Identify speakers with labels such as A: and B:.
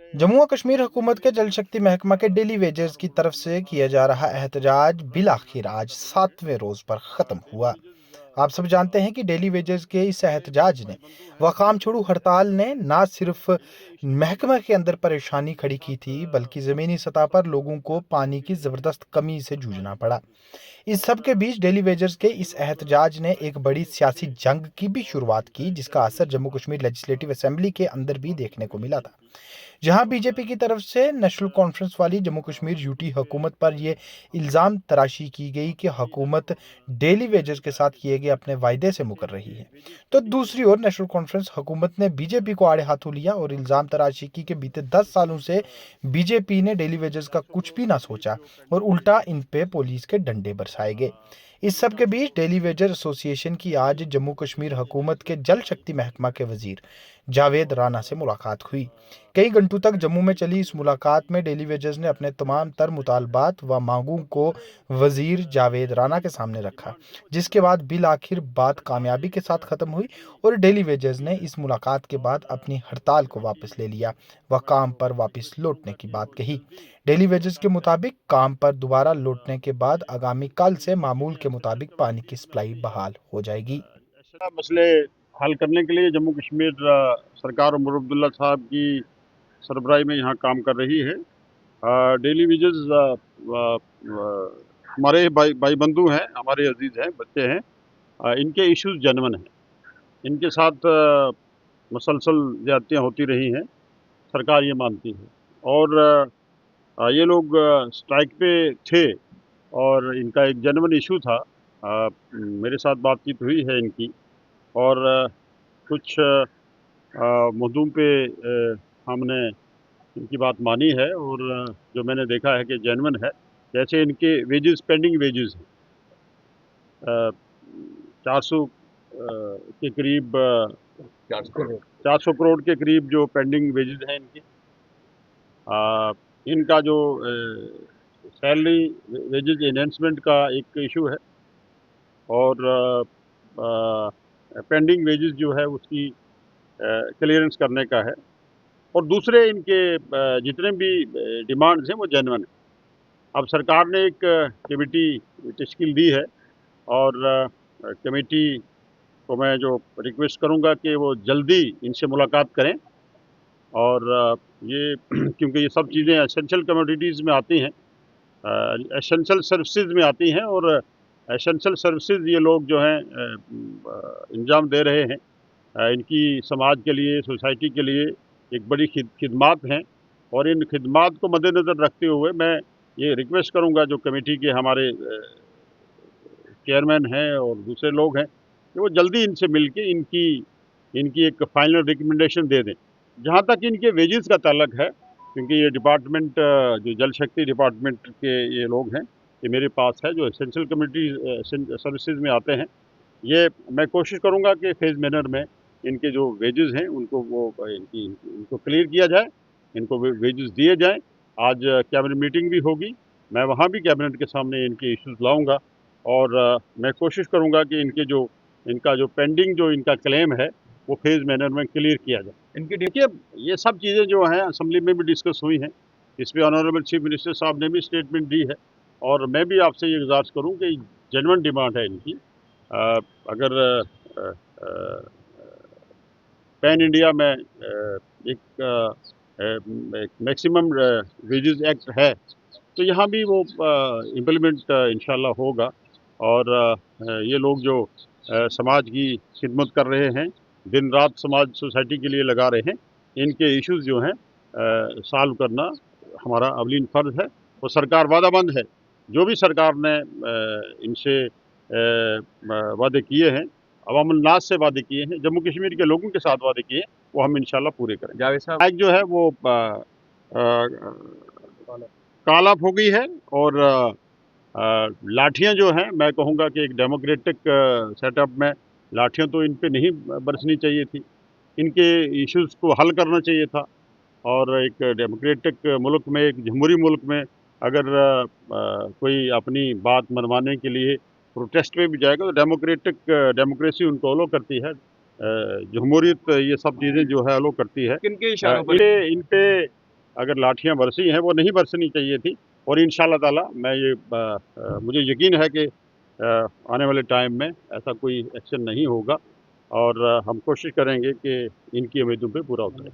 A: जम्मू और कश्मीर हुकूमत के जल शक्ति महकमा के डेली वेजेस की तरफ से किया जा रहा एहतजाज बिल आखिर आज 7वें रोज पर खत्म हुआ। आप सब जानते हैं कि डेली वेजेस के इस एहतजाज ने व काम छोड़ू हड़ताल ने न सिर्फ महकमा के अंदर परेशानी खड़ी की थी, बल्कि जमीनी सतह पर लोगों को पानी की जबरदस्त कमी से जूझना पड़ा। इस सब के बीच डेली वेजर्स के इस एहतजाज ने एक बड़ी सियासी जंग की भी शुरुआत की, जिसका असर जम्मू कश्मीर लेजिस्लेटिव असेंबली के अंदर भी देखने को मिला था, जहां बीजेपी की तरफ से नेशनल कॉन्फ्रेंस वाली जम्मू कश्मीर यूटी हुकूमत पर यह इल्जाम तराशी की गई कि हुकूमत डेली वेजर्स के साथ किए गए अपने वायदे से मुकर रही है। तो दूसरी ओर नेशनल कॉन्फ्रेंस हुकूमत ने बीजेपी को आड़े हाथों लिया और इल्जाम तराशी की कि बीते 10 सालों से बीजेपी ने डेली वेजर्स का कुछ भी ना सोचा और उल्टा इन पे पुलिस के डंडे बरसाए गए। इस सब के बीच डेली वेजर एसोसिएशन की आज जम्मू कश्मीर हुकूमत के जल शक्ति महकमा के वजीर जावेद राना से मुलाकात हुई। कई घंटों तक जम्मू में चली इस मुलाकात में डेली वेजर्स ने अपने तमाम तर मुतालबात व मांगों को वजीर जावेद राना के सामने रखा, जिसके बाद बिल आखिर बात कामयाबी के साथ खत्म हुई और डेली वेजर्स ने इस मुलाकात के बाद अपनी हड़ताल को वापस ले लिया व काम पर वापस लौटने की बात कही। डेली वेजर्स के मुताबिक काम पर दोबारा लौटने के बाद आगामी कल से मामूल के मुताबिक पानी की सप्लाई बहाल हो जाएगी।
B: मसले हल करने के लिए जम्मू कश्मीर सरकार उमर अब्दुल्ला साहब की सरबराही में यहाँ काम कर रही है। डेली वेजेस हमारे भाई बंधु हैं, हमारे अजीज हैं, बच्चे हैं। इनके इश्यूज जेन्युइन हैं। इनके साथ मुसलसल ज्यादतियाँ होती रही हैं, सरकार ये मानती है। और ये लोग स्ट्राइक पे थे और इनका एक जेन्युइन इशू था। मेरे साथ बातचीत हुई है इनकी और कुछ मुद्दों पे हमने इनकी बात मानी है और जो मैंने देखा है कि जेन्युइन है। जैसे इनके वेजेस, पेंडिंग वेजेस हैं 400 के करीब, 400 करोड़ के करीब जो पेंडिंग वेजेस हैं इनकी। इनका जो सैलरी वेजेस एनहेंसमेंट का एक इशू है और पेंडिंग वेजेस जो है उसकी क्लियरेंस करने का है। और दूसरे इनके जितने भी डिमांड्स हैं वो जेन्युइन है। अब सरकार ने एक कमेटी तश्कील दी है और कमेटी को मैं जो रिक्वेस्ट करूंगा कि वो जल्दी इनसे मुलाकात करें और ये क्योंकि ये सब चीज़ें एसेंशियल कमोडिटीज़ में आती हैं, एसेंशियल सर्विसेज में आती हैं और एसेंशियल सर्विसेज ये लोग जो हैं इंजाम दे रहे हैं, इनकी समाज के लिए, सोसाइटी के लिए एक बड़ी खिदमात हैं। और इन खिदमात को मद्देनज़र रखते हुए मैं ये रिक्वेस्ट करूंगा जो कमेटी के हमारे चेयरमैन हैं और दूसरे लोग हैं कि वो जल्दी इनसे मिलके इनकी एक फाइनल रिकमेंडेशन दे दें। जहाँ तक इनके वेजेस का ताल्लुक है, क्योंकि ये डिपार्टमेंट जो जल शक्ति डिपार्टमेंट के ये लोग हैं, ये मेरे पास है जो एसेंशियल कम्युनिटी सर्विसेज में आते हैं। ये मैं कोशिश करूँगा कि फेज़ मैनर में इनके जो वेजेस हैं उनको इनको क्लियर किया जाए, इनको वेजेस दिए जाएँ। आज कैबिनेट मीटिंग भी होगी, मैं वहाँ भी कैबिनेट के सामने इनके इश्यूज़ लाऊँगा और मैं कोशिश करूँगा कि इनका जो पेंडिंग जो इनका क्लेम है वो फेज़ मैनर में क्लियर किया जाए। इनकी देखिए ये सब चीज़ें जो हैं असेंबली में भी डिस्कस हुई हैं, इस पे ऑनरेबल चीफ मिनिस्टर साहब ने भी स्टेटमेंट दी है और मैं भी आपसे ये गुजारिश करूँ कि जेन्युइन डिमांड है इनकी। अगर पैन इंडिया में एक मैक्सिमम वेजेस एक्ट है तो यहाँ भी वो इम्प्लीमेंट इंशाल्लाह होगा और ये लोग जो समाज की खिदमत कर रहे हैं, दिन रात समाज सोसाइटी के लिए लगा रहे हैं, इनके इश्यूज जो हैं सॉल्व करना हमारा अवलीन फ़र्ज़ है और सरकार वादाबंद है। जो भी सरकार ने इनसे वादे किए हैं, अवामुल नास से वादे किए हैं, जम्मू कश्मीर के लोगों के साथ वादे किए हैं, वो हम इंशाल्लाह पूरे करेंगे। जावेद साहब जो है वो कालाप हो गई है और लाठियां जो हैं मैं कहूँगा कि एक डेमोक्रेटिक सेटअप में लाठियां तो इन पे नहीं बरसनी चाहिए थी, इनके इश्यूज़ को हल करना चाहिए था। और एक डेमोक्रेटिक मुल्क में, एक जमहूरी मुल्क में अगर कोई अपनी बात मनवाने के लिए प्रोटेस्ट पे भी जाएगा तो डेमोक्रेसी उनको अलो करती है, जमहूरियत ये सब चीज़ें जो है अलो करती है।
C: किनके इशारों पर
B: इन पे अगर लाठियां बरसी हैं वो नहीं बरसनी चाहिए थी। और इंशाल्लाह ताला मैं ये मुझे यकीन है कि आने वाले टाइम में ऐसा कोई एक्शन नहीं होगा और हम कोशिश करेंगे कि इनकी उम्मीदों पे पूरा उतरे।